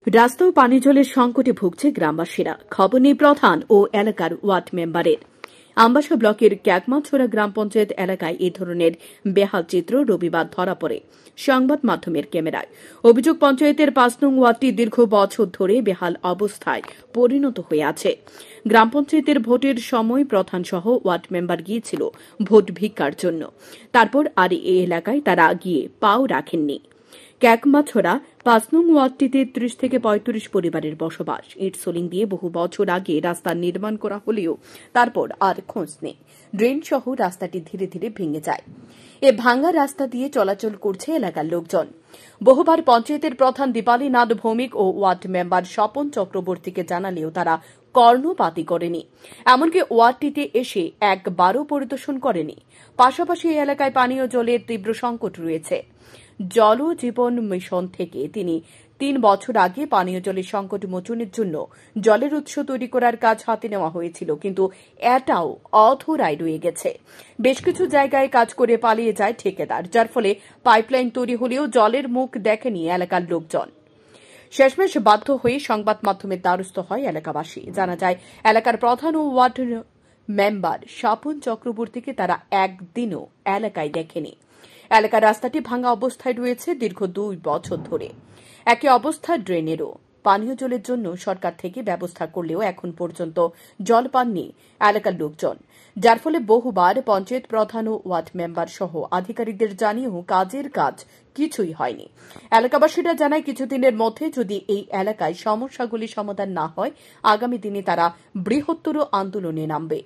রাস্তা ও পানীয় জলের সংকটে ভুগছে গ্রামবাসীরা। খবর নেই প্রধান ও এলাকার ওয়ার্ড মেম্বারের। আমবাসা ব্লকের ক্যাকমাছড়া গ্রাম পঞ্চায়েত এলাকায় এ ধরনের বেহাল চিত্র রবিবার ধরা পড়ে সংবাদ মাধ্যমের ক্যামেরায়। অভিযোগ, পঞ্চায়েতের ৫ নং ওয়ার্ডটি দীর্ঘ বছর ধরে বেহাল অবস্থায় পরিণত হয়ে আছে। গ্রাম পঞ্চায়েতের ভোটের সময় প্রধান সহ ওয়ার্ড মেম্বার গিয়েছিল ভোট ভিক্ষার জন্য। তারপর আর এই এলাকায় তারা গিয়ে পাও রাখেননি। ক্যাকমাছড়া ৫ নং ওয়ার্ডটিতে ৩০ থেকে ৩৫ পরিবারের বসবাস। ইট সোলিং দিয়ে বহু বছর আগে রাস্তা নির্মাণ করা হলেও তারপর আর খোঁজ নেই। ড্রেন সহ রাস্তাটি ধীরে ধীরে ভেঙে যায়। এ ভাঙা রাস্তা দিয়ে চলাচল করছে এলাকার লোকজন। বহুবার পঞ্চায়েতের প্রধান দীপালি নাথ ভৌমিক ও ওয়ার্ড মেম্বার স্বপন চক্রবর্তীকে জানালেও তারা কর্ণপাতই করেনি। এমনকি ওয়ার্ডটিতে এসে একবারও পরিদর্শন করেনি। পাশাপাশি এই এলাকায় পানীয় জলের তীব্র সংকট রয়েছে। জল জীবন মিশন থেকে ৩ বছর আগে পানীয় জলের সংকট মোচনের জন্য জলের উৎস তৈরি করার কাজ হাতে নেওয়া হয়েছিল, কিন্তু এটাও অধরাই রয়ে গেছে। বেশ কিছু জায়গায় কাজ করে পালিয়ে যায় ঠিকাদার, যার ফলে পাইপলাইন তৈরি হলেও জলের মুখ দেখেনি এলাকার লোকজন। শেষমেশ বাধ্য হয়ে সংবাদ মাধ্যমের দ্বারস্থ হয় এলাকাবাসী। জানা যায়, এলাকার প্রধান ও ওয়ার্ড মেম্বার স্বপন চক্রবর্তীকে তারা একদিনও এলাকায় দেখেনি। এলাকার রাস্তাটি ভাঙা অবস্থায় রয়েছে দীর্ঘ ২ বছর ধরে। একই অবস্থা ড্রেনেরও। পানীয় জলের জন্য সরকার থেকে ব্যবস্থা করলেও এখন পর্যন্ত জল পাননি এলাকার লোকজন, যার ফলে বহুবার পঞ্চায়েত প্রধান ও ওয়ার্ড মেম্বার সহ আধিকারিকদের জানিয়েও কাজের কাজ কিছুই হয়নি। এলাকাবাসীরা জানায়, কিছুদিনের মধ্যে যদি এই এলাকায় সমস্যাগুলি সমাধান না হয়, আগামী দিনে তারা বৃহত্তর আন্দোলনে নামবে।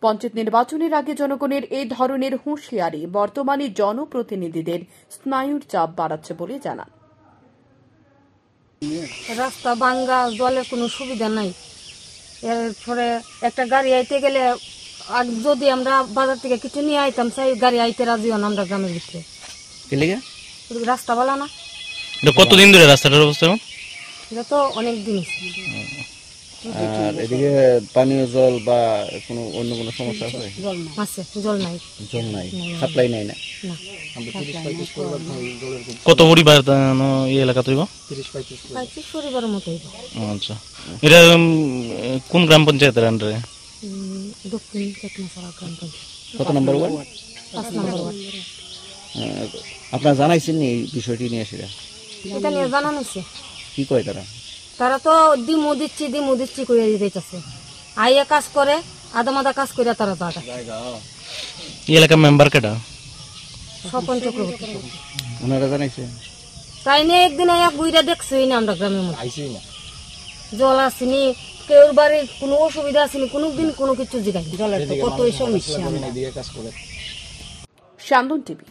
পঞ্চায়েত নির্বাচনের আগে জনগণের এই ধরনের হুঁশিয়ারি বর্তমানে জনপ্রতিনিধিদের স্নায়ুর চাপ বাড়াচ্ছে বলে জানান। রাস্তা ভাঙ্গা, জলের কোনো সুবিধা নাই। এরপরে একটা গাড়ি আইতে গেলে যদি আমরা বাজার থেকে কিছু নিয়ে আইতাম, সেই গাড়ি আইতে রাজি হন আমরা গ্রামের ভিতরে। রাস্তা ভালো না। কতদিন ধরে রাস্তাটার অবস্থা? এটা তো অনেক দিন। আর এদিকে পানীয় জল বা কোনো অন্য কোনো সমস্যা আছে? জল নাই। জল নাই, সাপ্লাই নাই না। কত পরিবার এই এলাকা তৈব? ৩০-৩৫ পরিবারের মতো। আচ্ছা, এটা কোন গ্রাম পঞ্চায়েতের আন্ডারে? দক্ষিণ ক্যাকমাছড়া গ্রাম পঞ্চায়েত। কত নম্বর ওয়ার্ড? ৫ নম্বর ওয়ার্ড। আপনারা জানাইছেন এই বিষয়টি নিয়ে? সেটা এটা নিয়ে জানানো হয়েছে। কি কয় তারা? তারা তো দিমু দিচ্ছি করে দিতেছে। আইয়া কাজ করে, আধা কাজ করে তারা তো এই এলাকার মেম্বার কেটা? স্বপন চক্রবর্তী। ওনারা জানাইছে? তাই নিয়ে একদিন আইয়া বুইরা দেখছই না আমরা গ্রামের মধ্যে জল আসেনি, কেউ বাড়ির কোনো অসুবিধা আসেনি, কোনোদিন কোনো কিছু জিগাই। জলের তো কত সমস্যা। শান্তন টিভি।